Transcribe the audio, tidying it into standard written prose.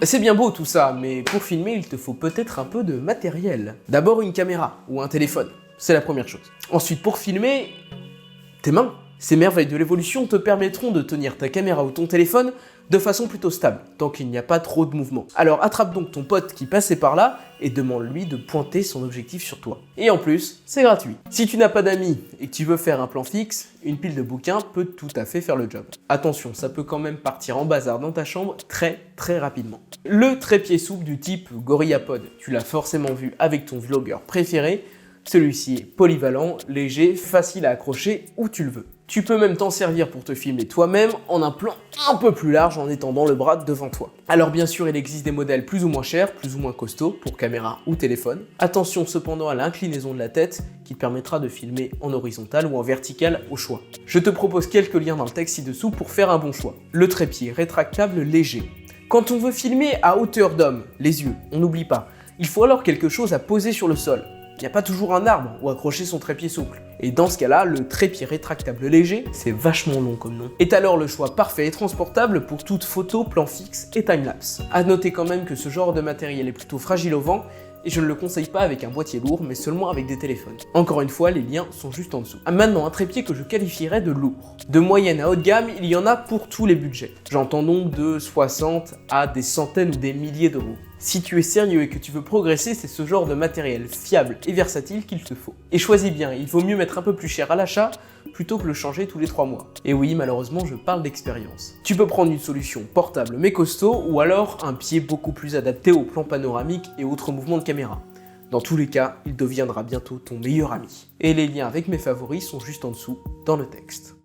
C'est bien beau tout ça, mais pour filmer, il te faut peut-être un peu de matériel. D'abord une caméra ou un téléphone, c'est la première chose. Ensuite, pour filmer, tes mains. Ces merveilles de l'évolution te permettront de tenir ta caméra ou ton téléphone de façon plutôt stable, tant qu'il n'y a pas trop de mouvement. Alors attrape donc ton pote qui passait par là et demande-lui de pointer son objectif sur toi. Et en plus, c'est gratuit. Si tu n'as pas d'amis et que tu veux faire un plan fixe, une pile de bouquins peut tout à fait faire le job. Attention, ça peut quand même partir en bazar dans ta chambre très rapidement. Le trépied souple du type GorillaPod, tu l'as forcément vu avec ton vlogueur préféré. Celui-ci est polyvalent, léger, facile à accrocher où tu le veux. Tu peux même t'en servir pour te filmer toi-même en un plan un peu plus large en étendant le bras devant toi. Alors bien sûr, il existe des modèles plus ou moins chers, plus ou moins costauds pour caméra ou téléphone. Attention cependant à l'inclinaison de la tête qui te permettra de filmer en horizontal ou en vertical au choix. Je te propose quelques liens dans le texte ci-dessous pour faire un bon choix. Le trépied rétractable léger. Quand on veut filmer à hauteur d'homme, les yeux, on n'oublie pas, il faut alors quelque chose à poser sur le sol. Il n'y a pas toujours un arbre où accrocher son trépied souple. Et dans ce cas-là, le trépied rétractable léger, c'est vachement long comme nom, est alors le choix parfait et transportable pour toute photo, plan fixe et timelapse. A noter quand même que ce genre de matériel est plutôt fragile au vent et je ne le conseille pas avec un boîtier lourd, mais seulement avec des téléphones. Encore une fois, les liens sont juste en dessous. Maintenant, un trépied que je qualifierais de lourd. De moyenne à haut de gamme, il y en a pour tous les budgets. J'entends donc de 60 à des centaines ou des milliers d'euros. Si tu es sérieux et que tu veux progresser, c'est ce genre de matériel fiable et versatile qu'il te faut. Et choisis bien, il vaut mieux mettre un peu plus cher à l'achat plutôt que le changer tous les 3 mois. Et oui, malheureusement, je parle d'expérience. Tu peux prendre une solution portable mais costaud ou alors un pied beaucoup plus adapté au plan panoramique et autres mouvements de caméra. Dans tous les cas, il deviendra bientôt ton meilleur ami. Et les liens avec mes favoris sont juste en dessous dans le texte.